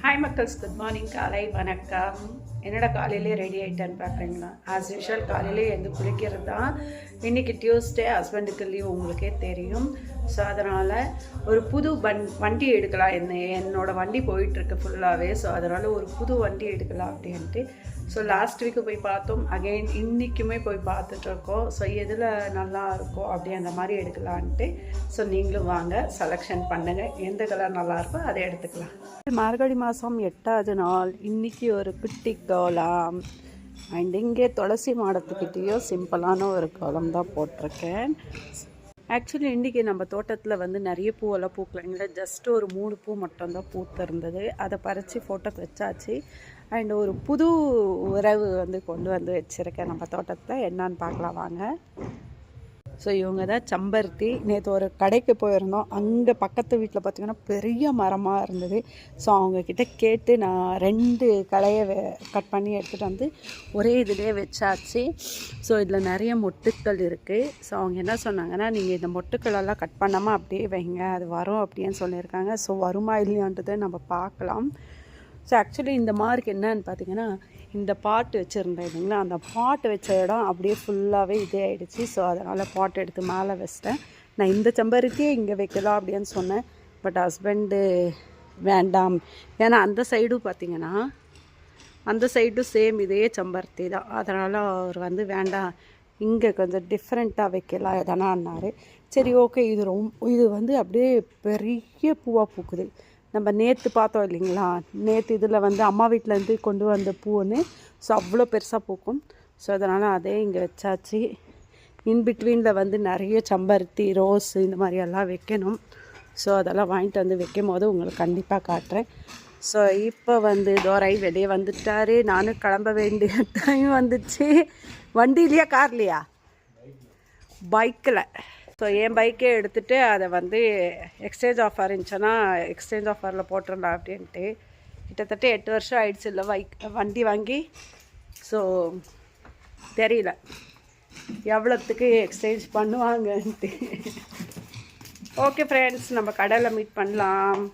Hi மக்கள்ஸ், good morning, காலை வணக்கம். என்னோட காலையிலே ரெடி ஆகிட்டேன்னு பார்க்குறீங்களா? ஆஸ் யூஷுவல் காலையிலே எழுந்து குளிக்கிறது தான். இன்றைக்கி டியூஸ்டே, ஹஸ்பண்டுக்கு லீவ் உங்களுக்கே தெரியும். ஸோ அதனால் ஒரு புது வண்டி எடுக்கலாம். என்னோடய வண்டி போயிட்டுருக்கு ஃபுல்லாகவே. ஸோ அதனால் ஒரு புது வண்டி எடுக்கலாம் அப்படின்ட்டு. ஸோ லாஸ்ட் வீக்கு போய் பார்த்தோம், அகெயின் இன்றைக்குமே போய் பார்த்துட்ருக்கோம். ஸோ எதில் நல்லா இருக்கும் அப்படி அந்த மாதிரி எடுக்கலான்ட்டு. ஸோ நீங்களும் வாங்க, செலெக்ஷன் பண்ணுங்கள், எந்த கலர் நல்லாயிருக்கோ அதை எடுத்துக்கலாம். மார்கழி மாதம் 8வது நாள். இன்றைக்கி ஒரு குட்டி கோலம். அண்ட் இங்கே துளசி மாடத்துக்கிட்டேயோ சிம்பிளான ஒரு கோலம் தான் போட்டிருக்கேன். ஆக்சுவலி இன்றைக்கி நம்ம தோட்டத்தில் நிறைய பூவெல்லாம் பூக்கலைங்களா, ஜஸ்ட் ஒரு 3 பூ மட்டும்தான் பூத்து இருந்தது. அதை பறித்து ஃபோட்டோக்கு வச்சாச்சு. அண்ட் ஒரு புது உறவு கொண்டு வந்து வச்சுருக்கேன் நம்ம தோட்டத்தில். என்னான்னு பார்க்கலாம் வாங்க. ஸோ இவங்க தான் செம்பருத்தி. நேற்று ஒரு கடைக்கு போயிருந்தோம், அங்கே பக்கத்து வீட்டில் பார்த்திங்கன்னா பெரிய மரமாக இருந்தது. ஸோ அவங்கக்கிட்ட கேட்டு நான் 2 களையை கட் பண்ணி எடுத்துகிட்டு வந்து ஒரே இதிலே வச்சாச்சு. ஸோ இதில் நிறைய மொட்டுக்கள் இருக்குது. ஸோ அவங்க என்ன சொன்னாங்கன்னா, நீங்கள் இந்த மொட்டுக்களெல்லாம் கட் பண்ணாமல் அப்படியே வைங்க, அது வரும் அப்படின்னு சொல்லியிருக்காங்க. ஸோ வருமா இல்லையான்றதை நம்ம பார்க்கலாம். ஸோ ஆக்சுவலி இந்த மார்க் என்னன்னு பார்த்தீங்கன்னா, இந்த பாட்டு வச்சுருந்தேன் இல்லைங்களா, அந்த பாட்டு வச்ச இடம் அப்படியே ஃபுல்லாகவே இதே ஆகிடுச்சு. ஸோ அதனால் பாட்டு எடுத்து மேலே வச்சிட்டேன். நான் இந்த செம்பருத்தியே இங்கே வைக்கலாம் அப்படின்னு சொன்னேன். பட் ஹஸ்பண்டு வேண்டாம், ஏன்னா அந்த சைடும் பார்த்திங்கன்னா அந்த சைடும் சேம் இதே செம்பருத்தி தான். அதனால் அவர் வேண்டாம், இங்கே கொஞ்சம் டிஃப்ரெண்ட்டாக வைக்கலாம் எதனான்னாரு. சரி ஓகே. இது அப்படியே பெரிய பூவாக பூக்குது. நம்ம நேற்று பார்த்தோம் இல்லைங்களா, நேற்று இதில் அம்மா வீட்டிலேருந்து கொண்டு வந்த பூன்னு. ஸோ அவ்வளோ பெருசாக பூக்கும். ஸோ அதனால் அதே இங்கே வச்சாச்சு. இன்பிட்வீனில் நிறைய செம்பருத்தி, ரோஸ் இந்த மாதிரியெல்லாம் வைக்கணும். ஸோ அதெல்லாம் வாங்கிட்டு வந்து வைக்கும் போது உங்களுக்கு கண்டிப்பாக காட்டுறேன். ஸோ இப்போ தோரை வெளியே வந்துட்டார். நானும் கிளம்ப வேண்டிய டைம் வந்துச்சு. வண்டியிலையா கார்லையா? பைக்கில். ஸோ என் பைக்கே எடுத்துகிட்டு அதை எக்ஸ்சேஞ்ச் ஆஃபர் இருந்துச்சுன்னா எக்ஸ்சேஞ்ச் ஆஃபரில் போட்டுடலாம் அப்படின்ட்டு. கிட்டத்தட்ட 8 வருஷம் ஆயிடுச்சு இல்லை வண்டி வாங்கி. ஸோ தெரியல எவ்வளோத்துக்கு எக்ஸ்சேஞ்ச் பண்ணுவாங்கன்ட்டு. ஓகே ஃப்ரெண்ட்ஸ், நம்ம கடையில் மீட் பண்ணலாம்.